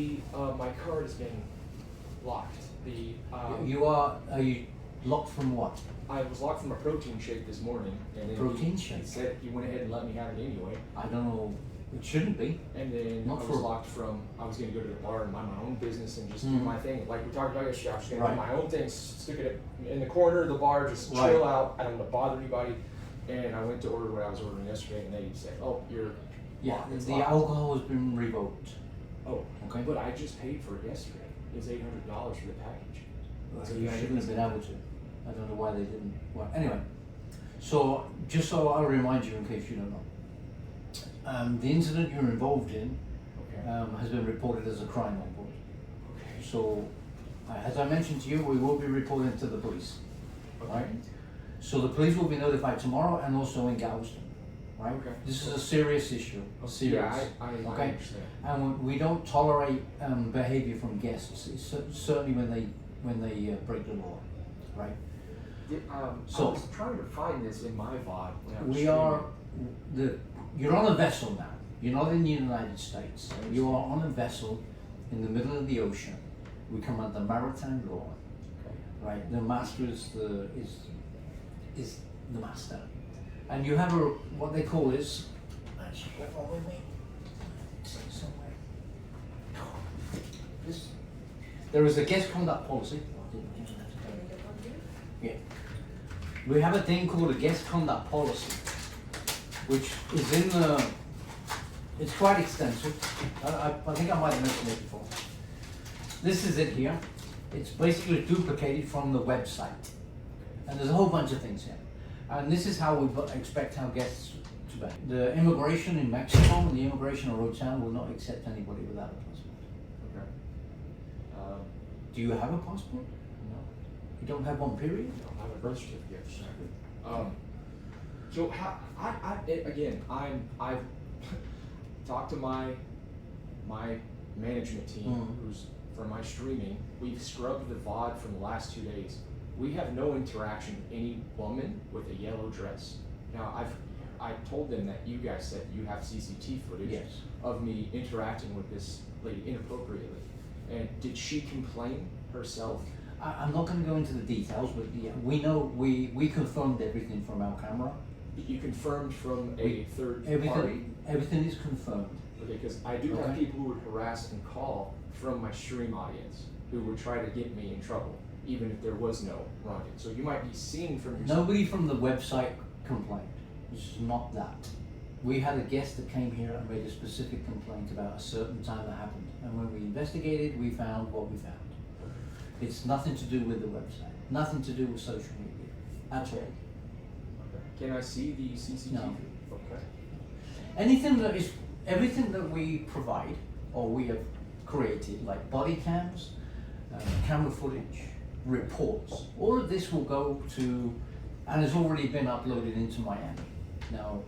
My card has been locked. Are you locked from what? I was locked from a protein shake this morning, and then Protein he shake? said he went ahead and let me have it anyway. I don't know. It shouldn't be. And then Not I for- was locked from. I was going to go to the bar and mind my own business and just do Mhm. my thing, like we talked about yesterday. I was going to Right. do my own thing, stick it in the corner of the bar, just Right. chill out. I don't want to bother anybody. And I went to order what I was ordering yesterday, and they said, "Oh, you're Yeah, locked. It's the locked." alcohol has been revoked. Oh, Okay. but I just paid for it yesterday. It was $800 for the package. So You yeah, I shouldn't have didn't- been able to. I don't know why they didn't. Well, anyway, so just so I'll remind you in case you don't know, the incident you're involved in Okay. has been reported as a crime on board. Okay. So, as I mentioned to you, we will be reporting to the police. Okay. Right? So the police will be notified tomorrow and also in Galveston. Right? Okay. This is a serious issue. Serious. Yeah, I Okay. understand. And we don't tolerate behavior from guests. It's certainly when they break the law, right? Yeah, So- I was trying to find this in my VOD when I was We are you're on a vessel now. You're not in the United States. You are on a vessel in the middle of the ocean. We come under maritime law, Okay. right? The master is the master, and you have what they call is. Actually, hold on with me. It's somewhere. There is a guest conduct policy. Yeah. We have a thing called a guest conduct policy, which is in the. It's quite extensive. I think I might have mentioned it before. This is it here. It's basically duplicated from the website, and there's a whole bunch of things here. And this is how we expect our guests to behave. The immigration in Mexico and the immigration in Roatan will not accept anybody without a passport. Okay. Do you have a passport? No, You don't have one, period? I don't have a birth certificate. So how I've talked to my management team, Mhm. who's for my streaming. We've scrubbed the VOD from the last 2 days. We have no interaction with any woman with a yellow dress. Now I told them that you guys said you have CCTV footage Yes. of me interacting with this lady inappropriately. And did she complain herself? I'm not going to go into the details, but yeah, we know we confirmed everything from our camera. You confirmed from a third party? Everything is confirmed. Okay, because I do have Okay. people who would harass and call from my stream audience who would try to get me in trouble, even if there was no wrongdoing. So you might be seeing from your Nobody from the website complained. This is not that. We had a guest that came here and made a specific complaint about a certain time that happened. And when we investigated, we found what we found. It's nothing to do with the website. Nothing to do with social media. At all. Okay. Can I see the CCTV? No. Okay. Everything that we provide or we have created, like body cams, camera footage, reports, all of this will go to, and has already been uploaded into Miami. Now,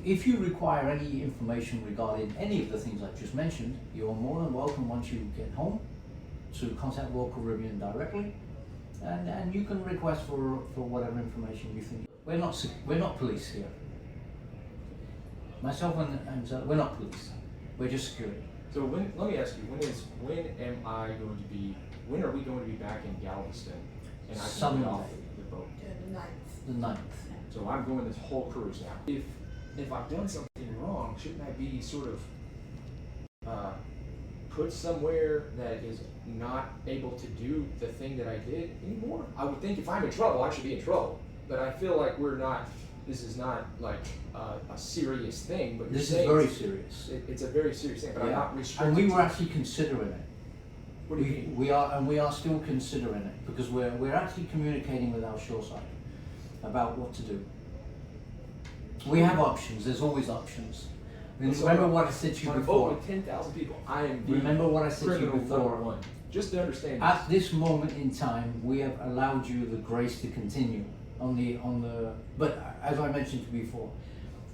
if you require any information regarding any of the things I just mentioned, you're more than welcome once you get home to contact Royal Caribbean directly, and you can request for whatever information you think. We're not police here. Myself and we're not police. We're just security. So let me ask you, when are we going to be back in Galveston? And I can Sunday. get off the boat. The 9th. So I'm going this whole cruise now. If I've done something wrong, shouldn't I be sort of put somewhere that is not able to do the thing that I did anymore? I would think if I'm in trouble, I should be in trouble. But I feel like this is not like a serious thing. But This you're is saying very serious. It's a very serious thing, but I'm Yeah. not restricted. And we were to- actually considering it. What do you mean? We are still considering it because we're actually communicating with our shoreside about what to do. We have options. There's always options. And So remember what I said to you on a boat before. with 10,000 people, I am the Remember what I said to you criminal before. number one. Just to understand. At this moment in time, we have allowed you the grace to continue on the. But as I mentioned to you before,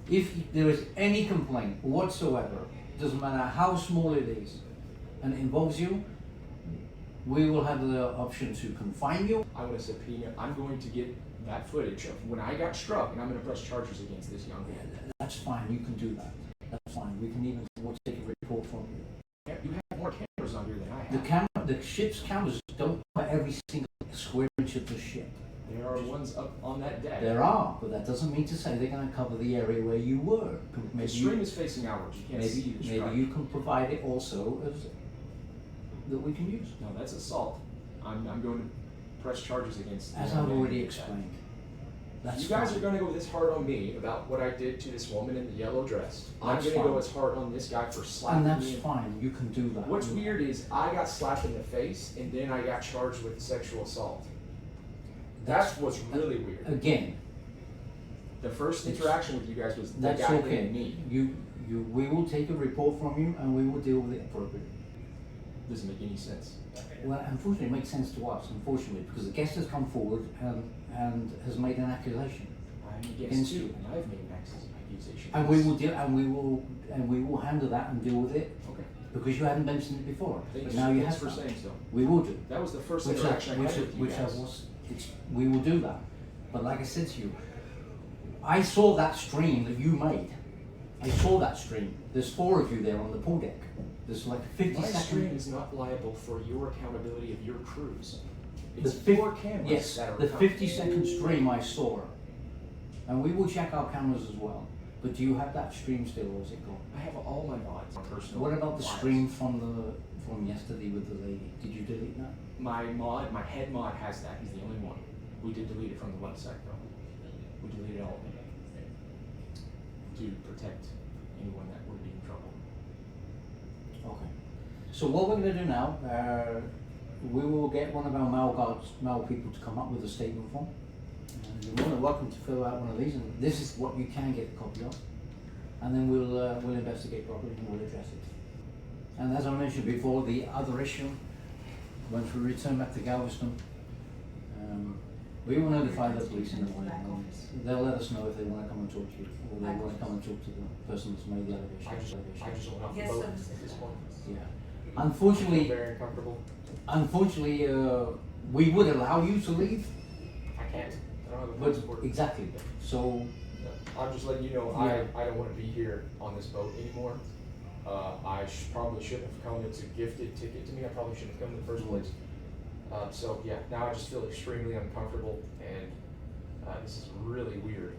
if there is any complaint whatsoever, doesn't matter how small it is, and it involves you, we will have the option to confine you. I want to subpoena. I'm going to get that footage of when I got struck, and I'm going to press charges against this young man. That's fine. You can do that. That's fine. We'll take a report from you. You have more cameras The ship's cameras don't cover every single square inch of the ship. There are ones up on that deck. There are, but that doesn't mean to say they're going to cover the area where you were. The stream is facing outwards. You can't see the strike. Maybe you can provide it also as that we can use. No, that's assault. I'm going to press charges against. As I've already explained. That's you guys fine. are going to go this hard on me about what I did to this woman in the yellow dress. I'm That's going to go fine. as hard on this guy for slapping And me. that's fine. You can do that. What's weird is I got slapped in the face and then I got charged with sexual assault. That's what's really weird. Again, The first interaction with you guys was the that's guy okay. hitting me. We will take a report from you and we will deal with it appropriately. Doesn't make any sense. Well, unfortunately, it makes sense to us, unfortunately, because the guest has come forward and has made an accusation. I'm against you, and I've made an accusation. And we will deal, and we will handle that and deal with it. Okay. Because you hadn't mentioned it before, Thanks, but now you thanks have for to. saying so. We will do. That was the first Which interaction I had with you guys. we will do that. But like I said to you, I saw that stream that you made. I saw that stream. There's 4 of you there on the pool deck. There's like 50 My stream seconds. is not liable for your accountability of your crews. The It's fif- 4 cameras Yes, that are the accountable. 50-second stream I saw. And we will check our cameras as well. But do you have that stream still, or is it gone? I have all my mods on personal. What about the lives. stream from yesterday with the lady? Did you delete that? My head mod has that. He's the only one. We did delete it from the website though. We deleted all of it to protect anyone that would be in trouble. Okay. So what we're going to do now, we will get one of our mail people to come up with a statement form. You're more than welcome to fill out one of these, and this is what you can get a copy of. And then we'll investigate properly and we'll address it. And as I mentioned before, the other issue, once we return back to Galveston, we will notify the police in the morning. They'll let us know if they want to come and talk to you, or they want to come and talk to the person that's made the allegation. I just went off the Yes, boat sir. at this point. Yeah. I feel Unfortunately, very uncomfortable. we would allow you to leave, I can't. I don't have a but passport. exactly. So I'm just letting you know, Yeah. I don't want to be here on this boat anymore. I probably shouldn't have come. It's a gifted ticket to me. I probably shouldn't have come in the first place. So yeah, now I just feel extremely uncomfortable, and this is really weird.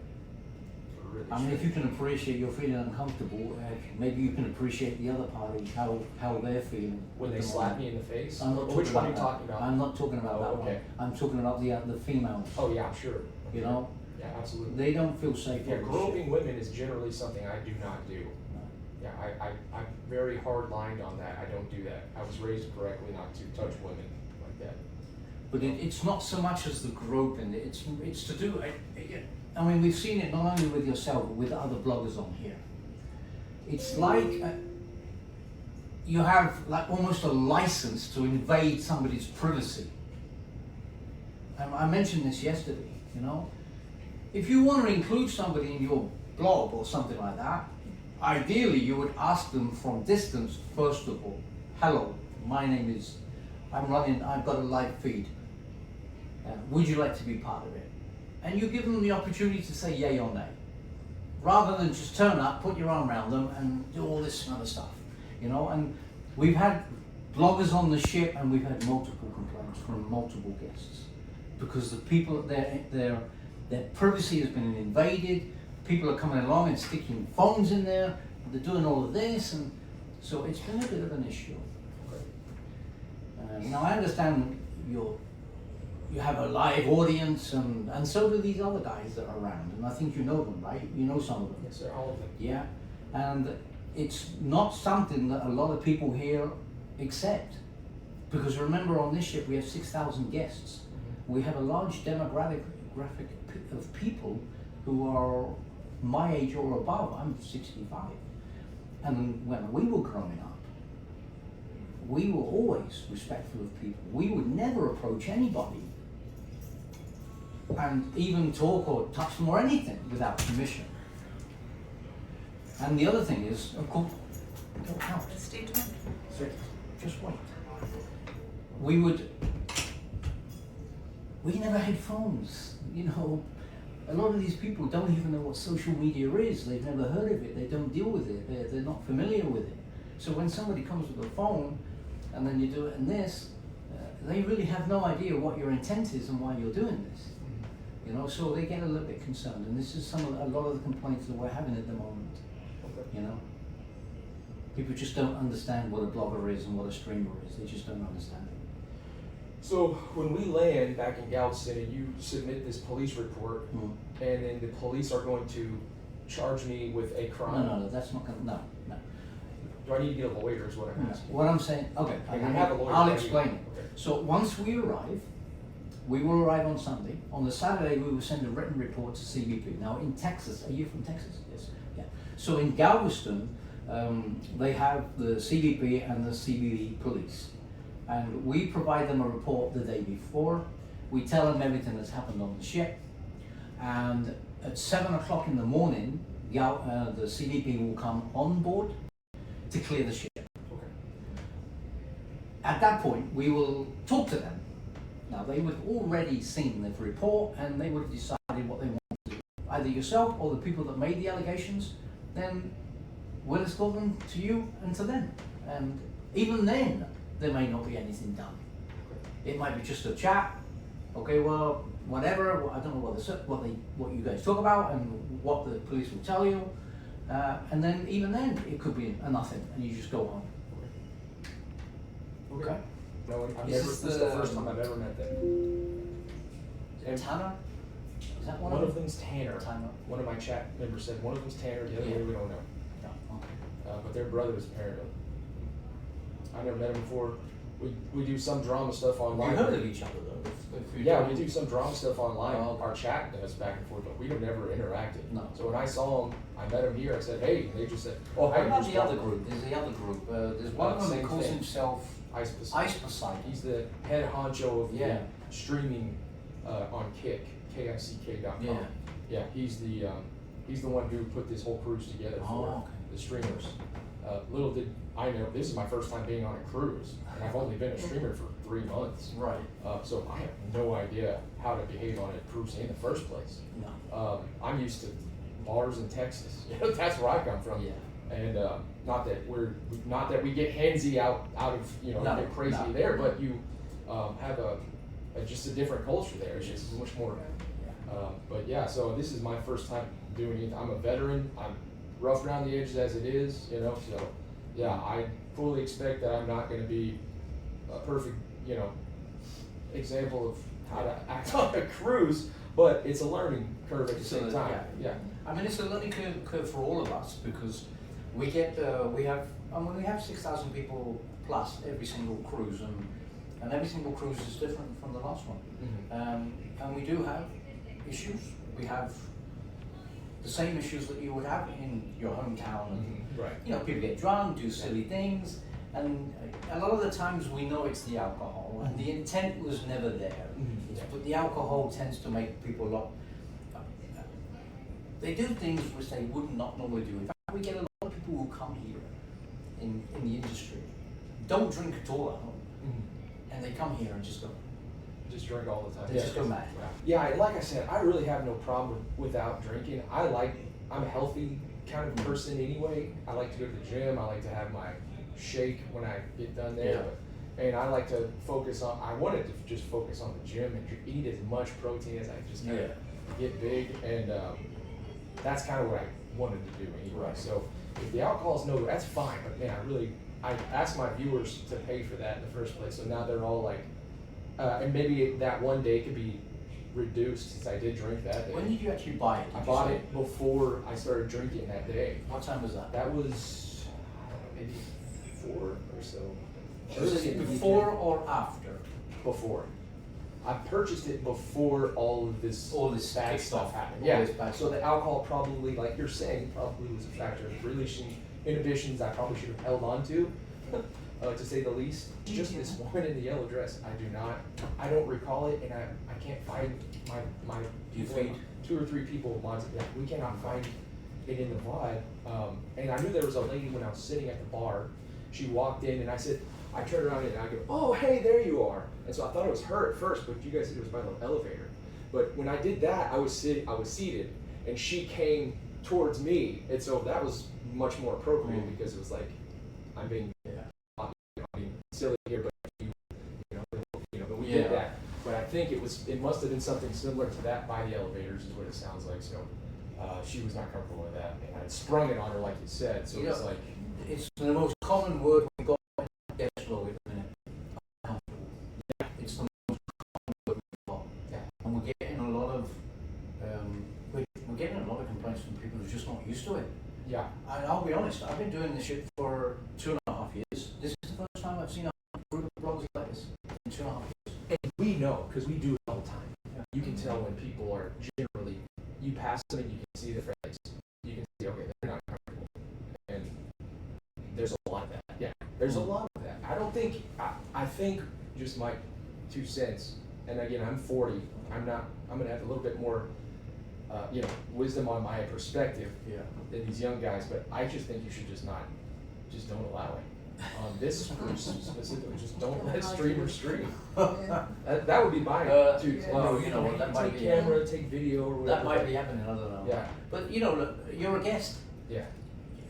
Really I mean, if you strange. can appreciate you're feeling uncomfortable, maybe you can appreciate the other party, how they're feeling. When at they the slap moment. me in the face? I'm not Which talking one are you about talking that. about? I'm not talking about Oh, that okay. one. I'm talking about the females. Oh yeah, I'm sure. You know, Yeah, absolutely. they don't feel safe. Yeah, on the groping ship. women is generally something I do not do. No. Yeah, I'm very hard lined on that. I don't do that. I was raised correctly not to touch women like that. But it's not so much as the groping. It's to do. I mean, we've seen it not only with yourself but with other bloggers on here. It's like you have like almost a license to invade somebody's privacy. I mentioned this yesterday. You know, if you want to include somebody in your blog or something like that, ideally you would ask them from distance first of all. Hello, my name is. I've got a live feed. Would you like to be part of it? And you give them the opportunity to say yay or nay, rather than just turn up, put your arm around them, and do all this other stuff, you know. And we've had bloggers on the ship, and we've had multiple complaints from multiple guests because the people, their privacy has been invaded. People are coming along and sticking phones in there. They're doing all of this, and so it's been a bit of an issue. Now I understand you have a live audience, and so do these other guys that are around, and I think you know them, right? You know some of them. Yes, sir, all of them. Yeah, and it's not something that a lot of people here accept, because remember, on this ship we have 6,000 guests. We have a large demographic of people who are my age or above. I'm 65, and when we were growing up, we were always respectful of people. We would never approach anybody and even talk or touch them or anything without permission. And the other thing is, of course, go out. Stay tuned. Just wait. We never had phones. You know, a lot of these people don't even know what social media is. They've never heard of it. They don't deal with it. They're not familiar with it. So when somebody comes with a phone, and then you do it in this, they really have no idea what your intent is and why you're doing this. You know, so they get a little bit concerned, and this is a lot of the complaints that we're having at the moment. Okay. You know, people just don't understand what a blogger is and what a streamer is. They just don't understand it. So when we land back in Galveston and you submit this police report, and then the police are going to charge me with a crime. No, that's not going to, no. Do I need to get a lawyer is what I'm asking? What I'm saying, okay, I have a lawyer. I'll explain it. Okay. So once we arrive, we will arrive on Sunday. On the Saturday, we will send a written report to CBP. Now in Texas, are you from Texas? Yes. Yeah. So in Galveston, they have the CBP and the CBP police. And we provide them a report the day before. We tell them everything that's happened on the ship. And at 7 o'clock in the morning, the CBP will come on board to clear the ship. Okay. At that point, we will talk to them. Now, they would have already seen the report and they would have decided what they want to do. Either yourself or the people that made the allegations, then we'll escort them to you and to them. And even then, there may not be anything done. It might be just a chat. Okay, well, whatever. I don't know what you guys talk about and what the police will tell you. And then even then, it could be a nothing, and you just go home. Okay. No, This this is is the first time I've ever met them. And Tanner? Is that one of them's Tanner. Tanner. One of my chat members said one of them's Tanner, the other one we don't know. No, okay. But they're brothers apparently. I never met them before. We do some drama stuff online. You heard of each other though? Yeah, we do some drama stuff online. Oh, okay. Our chat does back and forth, but we have never interacted. No. So when I saw them, I met them here. I said, "Hey," and they just said, "Oh, What hi." about the other group? There's the other group. There's one of them that Same calls thing. himself Ice Poseidon. Ice Poseidon. He's the head honcho of Yeah. streaming on Kick, KICK.com. Yeah. Yeah, he's the one who put this whole cruise together for Oh, okay. the streamers. Little did I know, this is my first time being on a cruise, and I've only been a streamer for 3 months. Right. So I have no idea how to behave on a cruise in the first place. No. I'm used to bars in Texas. That's where I come from. Yeah. And not that we get handsy out of No, get crazy no. there, but you have just a different culture there. It's just much more. But yeah, so this is my first time doing it. I'm a veteran. I'm rough around the edges as it is, So yeah, I fully expect that I'm not going to be a perfect, example of how to act on a cruise. But it's a learning curve at the same time. Yeah. I mean, it's a learning curve for all of us because we have 6,000 people plus every single cruise, and every single cruise is different from the last one. Mm-hmm. And we do have issues. We have the same issues that you would have in your hometown. Mm-hmm. Right. People get drunk, do silly things, and a lot of the times we know it's the alcohol, and the intent was never there. Mm-hmm. Yeah. But the alcohol tends to make people a lot. They do things which they would not normally do. In fact, we get a lot of people who come here in the industry, don't drink at all at home, and they come here and just go. Just drink all the time. They just go mad. Yeah, like I said, I really have no problem without drinking. I'm a healthy kind of person anyway. I like to go to the gym. I like to have my shake when I get done there. Yeah. And I like to I wanted to just focus on the gym and eat as much protein as I just can. Get big, and that's kind of what I wanted to do anyway. Right. So if the alcohol's no, that's fine. But man, I asked my viewers to pay for that in the first place. So now they're all like, and maybe that one day could be reduced since I did drink that day. When did you actually buy it? I bought it before I started drinking that day. What time was that? That was, I don't know, maybe 4 or so. Was it before or after? Before. I purchased it before all this bad stuff happened. Yeah. So the alcohol probably, like you're saying, probably was a factor of releasing inhibitions I probably should have held on to say the least. Just this woman in the yellow dress, I don't recall it, and I can't find my You feed 2 or 3 people we cannot find it in the VOD. And I knew there was a lady when I was sitting at the bar. She walked in, and I turned around and I go, "Oh, hey, there you are." And so I thought it was her at first, but you guys said it was by the elevator. But when I did that, I was seated, and she came towards me, and so that was much more appropriate because it was like I'm being silly here, but but we did that. But I think it must have been something similar to that by the elevators, is what it sounds like. So she was not comfortable with that, and I had sprung it on her, like you said. So it's like it's the most common word we got. Yes, well, wait a minute. Uncomfortable. Yeah, it's the most common word we got. Yeah, and we're getting a lot of complaints from people who are just not used to it. Yeah, and I'll be honest. I've been doing this shit for 2.5 years. This is the first time I've seen a group of bloggers like this in 2.5 years. and we know because we do it all the time. Yeah. You can tell when people are generally. You pass them and you can see the face. You can see, okay, they're not comfortable, and there's a lot of that. Yeah, there's a lot of that. I think just my 2 cents. And again, I'm 40. I'm gonna have a little bit more, wisdom on my perspective than these young guys. But I just think you should just don't allow it. This group specifically, just don't let streamers stream. That would be my 2 cents. That might take be camera, take video, or whatever. That might be happening. I don't know. Yeah. But look, you're a guest. Yeah.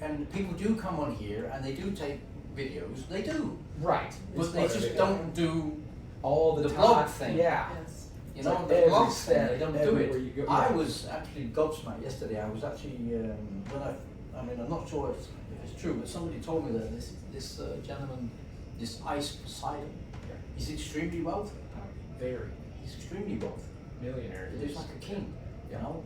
And people do come on here and they do take videos. They do. Right. But they just don't do all the blog thing. Yeah. Yes. You know, Like the every blog step, thing, they don't do everywhere it. you go. I Yeah. was actually gobsmacked yesterday. I was actually, I'm not sure if it's true, but somebody told me that this gentleman, this Ice Poseidon, he's extremely wealthy. Very. He's extremely wealthy. Millionaire. He's like a king, you Yeah. know?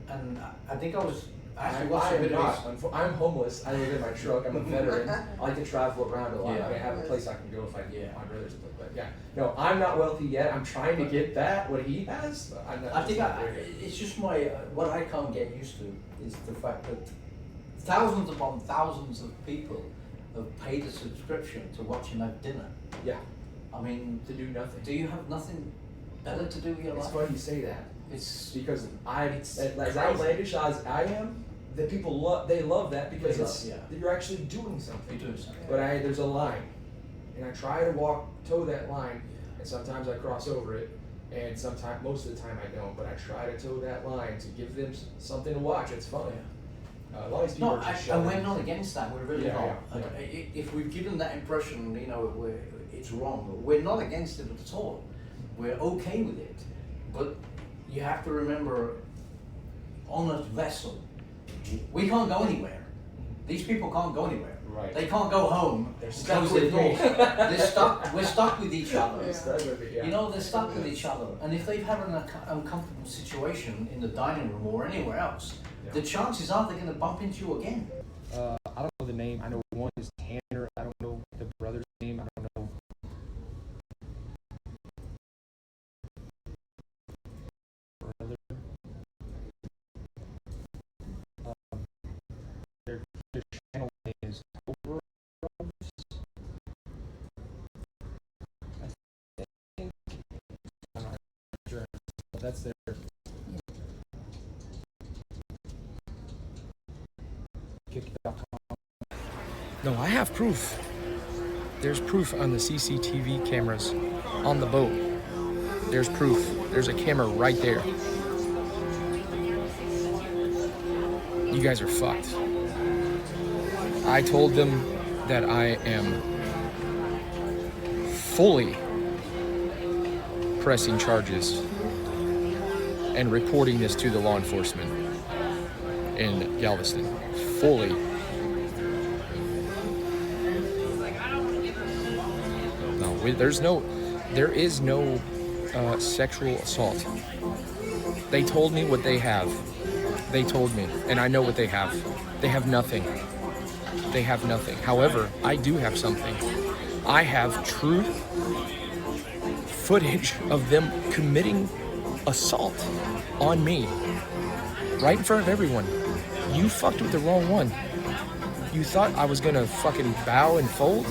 And I think I was actually I watching a am bit of not. his. I'm homeless. I live in my truck. I'm a veteran. I like to travel around a lot. Yeah. I have a place I can go if I Yeah. my brother's place. But yeah, no, I'm not wealthy yet. I'm trying to get that what he has. But I'm not. I think not there yet. it's just what I can't get used to is the fact that thousands upon thousands of people have paid a subscription to watching that dinner. Yeah. I mean, To do nothing. do you have nothing better to do with your It's life? funny you say that. It's Because It's as crazy. outlandish as I am, the people love that because They it's love, that you're actually doing something. you're doing something. But there's a line, and I try to toe that line, and sometimes I cross over it, and most of the time I don't. But I try to toe that line to give them something to watch. It's fun. A lot of these people No, are just and showing. we're not against that. We're really Yeah, not. yeah. If we've given that impression, it's wrong. We're not against it at all. We're okay with it, but you have to remember, on a vessel, we can't go anywhere. These people can't go anywhere. Right. They can't go home. They're stuck close their with me. doors. They're stuck. We're stuck with each other. I'm stuck with it, yeah. You know, they're stuck with each other. And if they've had an uncomfortable situation in the dining room or anywhere else, the chances are they're going to bump into you again. I don't know the name. I know one is Tanner. I don't know the brother's name. I don't know. Brother. Their channel name is Over. I think. I'm not sure. That's their. No, I have proof. There's proof on the CCTV cameras on the boat. There's proof. There's a camera right there. You guys are fucked. I told them that I am fully pressing charges and reporting this to the law enforcement in Galveston. Fully. There is no sexual assault. They told me what they have. They told me, and I know what they have. They have nothing. They have nothing. However, I do have something. I have true footage of them committing assault on me, right in front of everyone. You fucked with the wrong one. You thought I was gonna fucking bow and fold?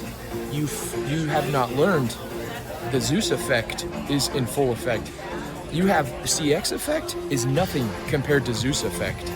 You have not learned. The Zues effect is in full effect. You have CX effect is nothing compared to Zues effect.